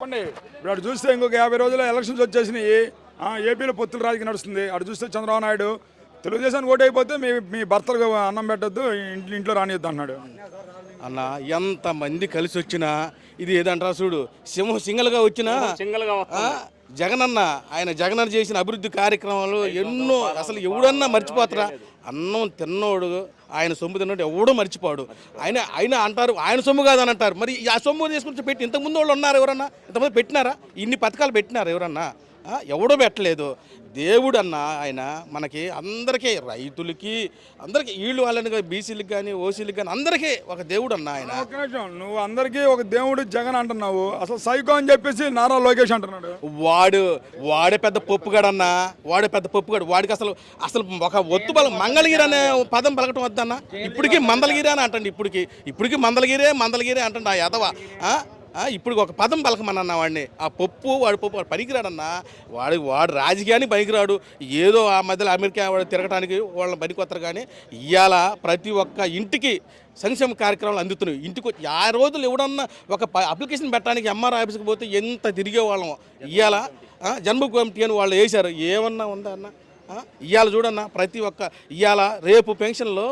చెప్పండి. ఇప్పుడు అటు చూస్తే ఇంకొక 50 రోజుల్లో ఎలక్షన్స్ వచ్చేసినాయి. ఏపీలో పొత్తుల రాజకీయం నడుస్తుంది. అటు చూస్తే చంద్రబాబు నాయుడు తెలుగుదేశానికి ఓటు అయిపోతే మీ భర్తలకు అన్నం పెట్టద్దు, ఇంట్లో రానియద్దు అన్నాడు. అన్న ఎంతమంది కలిసి వచ్చినా ఇది ఏదంటారా చూడు, సింహం సింగల్గా వచ్చినా జగనన్న జగనన్న చేసిన అభివృద్ధి కార్యక్రమాలు ఎన్నో అసలు ఎవడన్నా మర్చిపోతారా? అన్నం తిన్నోడు ఆయన సొమ్ము తిన్నోడు ఎవడో మర్చిపోడు. ఆయన అంటారు ఆయన సొమ్ము కాదని అంటారు. మరి ఆ సొమ్ము తీసుకుని పెట్టి ఇంతకుముందు వాళ్ళు ఉన్నారు ఎవరన్నా? ఇంతమంది పెట్టినారా? ఇన్ని పథకాలు పెట్టినారా ఎవరన్నా? ఎవడో పెట్టలేదు. దేవుడు అన్న ఆయన మనకి అందరికీ, రైతులకి అందరికీ, వీళ్ళు వాళ్ళని బీసీలకు కానీ ఓసీలకు కానీ అందరికీ ఒక దేవుడు అన్న ఆయన. ఒక్క నిమిషం, నువ్వు అందరికీ ఒక దేవుడు జగన్ అంటున్నావు, అసలు సైకో అని చెప్పేసి నారా లోకేష్ అంటున్నాడు. వాడే పెద్ద పప్పుగాడన్నా, వాడే పెద్ద పప్పుగాడు. వాడికి అసలు ఒక ఒత్తు బలం మంగళగిరి అనే పదం పలకటం వద్దన్న. ఇప్పటికీ మందలగిరి అని అంటండి. ఇప్పటికీ మందలగిరే అంటండి ఆ యదవ. ఇప్పుడు ఒక పదం పలకమన్నా వాడిని. ఆ వాడు పనికిరాడన్నా. వాడు రాజకీయానికి పనికిరాడు. ఏదో ఆ మధ్యలో అమెరికా వాడు తిరగడానికి వాళ్ళని పనికొస్తారు. కానీ ఇవాళ ప్రతి ఒక్క ఇంటికి సంక్షేమ కార్యక్రమాలు అందుతున్నాయి. ఇంటికి వచ్చి ఆ రోజులు ఎవడన్నా ఒక అప్లికేషన్ పెట్టడానికి ఎంఆర్ ఆఫీస్కి పోతే ఎంత తిరిగే వాళ్ళం. ఇవాళ జన్మ కమిటీ అని వాళ్ళు వేశారు. ఏమన్నా ఉందా అన్న? ఇవాళ చూడన్నా ప్రతి ఒక్క ఇవాళ రేపు పెన్షన్లో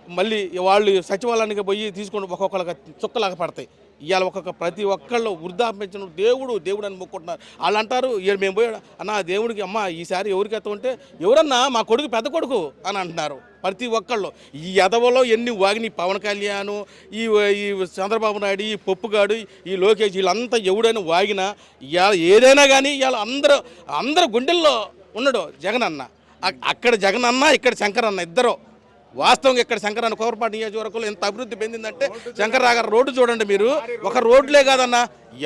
మళ్ళీ వాళ్ళు సచివాలయానికి పోయి తీసుకొని ఒక్కొక్కరికి చుక్కలాగా పడతాయి. ఇవాళ ప్రతి ఒక్కళ్ళు వృద్ధాప్యం దేవుడు అని మొక్కుంటున్నారు. వాళ్ళు అంటారు మేము పోయాడు అన్న దేవుడికి, అమ్మ ఈసారి ఎవరికి ఎత్త ఉంటే ఎవరన్నా మా కొడుకు పెద్ద కొడుకు అని అంటున్నారు ప్రతి ఒక్కళ్ళు. ఈ ఎదవలో ఎన్ని వాగిని పవన్ కళ్యాణ్, ఈ చంద్రబాబు నాయుడు, ఈ పప్పుగాడు, ఈ లోకేష్, వీళ్ళంతా ఎవడైనా వాగినా ఇవాళ ఏదైనా కానీ ఇవాళ అందరూ గుండెల్లో ఉన్నాడు జగన్ అన్న. అక్కడ జగన్ అన్న, ఇక్కడ శంకర్ అన్న ఇద్దరు. వాస్తవంగా ఇక్కడ శంకరన్న కోరపాటి నియోజకవర్గంలో ఎంత అభివృద్ధి పొందిందంటే శంకర్రాగారు రోడ్డు చూడండి మీరు. ఒక రోడ్లే కాదన్న,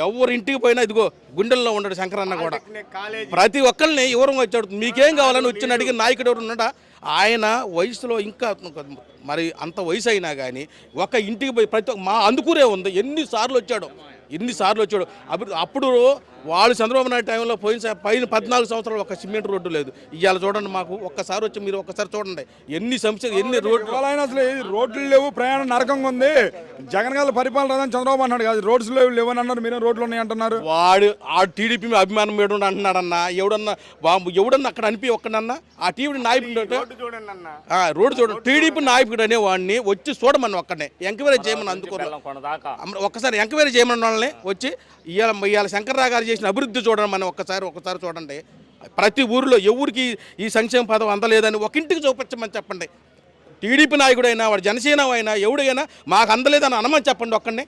ఎవరి ఇంటికి పోయినా ఇదిగో గుండెల్లో ఉన్నాడు శంకరన్న కూడా. ప్రతి ఒక్కరిని ఎవరు వచ్చాడు, మీకేం కావాలని వచ్చిన అడిగిన నాయకుడు ఎవరు ఉన్నాడా? ఆయన వయసులో ఇంకా మరి అంత వయసు అయినా కానీ ఒక ఇంటికి పోయి ప్రతి మా అందుకూరే ఉంది. ఎన్నిసార్లు వచ్చాడు. అప్పుడు వాళ్ళు చంద్రబాబు నాయుడు టైంలో పైన 14 సంవత్సరాలు ఒక సిమెంట్ రోడ్డు లేదు. ఇవాళ చూడండి, మాకు ఒక్కసారి వచ్చి మీరు ఒక్కసారి చూడండి ఎన్ని సమస్యలు, ఎన్ని రోడ్లు. అసలు రోడ్లు లేవు, ప్రయాణం నరకంగా ఉంది. జగన్ గారు పరిపాలన రాదని చంద్రబాబు అన్నాడు కాదు, రోడ్స్ లేవని అన్నారు, మీరే రోడ్లు ఉన్నాయి అంటున్నారు. ఆ టీడీపీ అభిమానం ఏడు అంటున్నాడన్నా. ఎవడన్నా అక్కడ అనిపి ఒక్కడన్నా ఆ టీడీపీ నాయకుడు రోడ్డు చూడండి. టీడీపీ నాయకుడు అనే వాడిని వచ్చి చూడమని ఒక్కడే ఎంక్వైరీ చేయమని అందుకోరు. ఒక్కసారి ఎంక్వైరీ చేయమని వాళ్ళని వచ్చి ఇవాళ శంకర్రావు గారు చేసిన అభివృద్ధి చూడండి మనం ఒక్కసారి చూడండి. ప్రతి ఊరిలో ఎవరికి ఈ సంక్షేమ పదం అందలేదని ఒక ఇంటికి చూపించమని చెప్పండి. టీడీపీ నాయకుడైనా వాడు జనసేన అయినా ఎవడైనా మాకు అందలేదని అనమని చెప్పండి.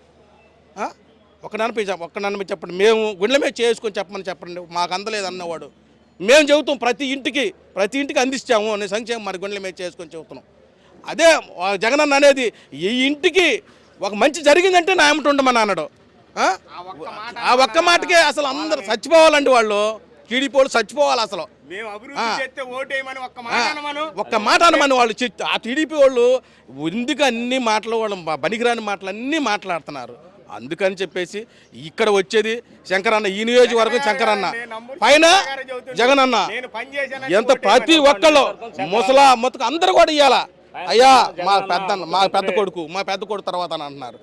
ఒక్కడనపై చెప్పండి. మేము గుండెల మీద చేసుకొని చెప్పండి మాకు అందలేదు అన్నవాడు. మేము చెబుతాం ప్రతి ఇంటికి అందిస్తాము అనే సంక్షేమం మరి గుండెల మీద చేసుకొని చెబుతున్నాం. అదే జగనన్న అనేది ఈ ఇంటికి ఒక మంచి జరిగిందంటే నా ఏమిటి ఉండమని అన్నాడు. ఆ ఒక్క మాటకే అసలు అందరు చచ్చిపోవాలండి. వాళ్ళు టీడీపీ వాళ్ళు చచ్చిపోవాలి. అసలు ఒక్క మాట అనమని వాళ్ళు. ఆ టీడీపీ వాళ్ళు ఎందుకు అన్ని మాటలు, వాళ్ళు పనికిరాని మాటలు అన్నీ మాట్లాడుతున్నారు. అందుకని చెప్పేసి ఇక్కడ వచ్చేది శంకరన్న, ఈ నియోజకవర్గం శంకరన్న, పైన జగనన్న. ఎంత ప్రతి ఒక్కళ్ళు ముసలా మొత్తం అందరూ కూడా ఇవ్వాలా, అయ్యా మా పెద్ద కొడుకు తర్వాత అని అంటున్నారు.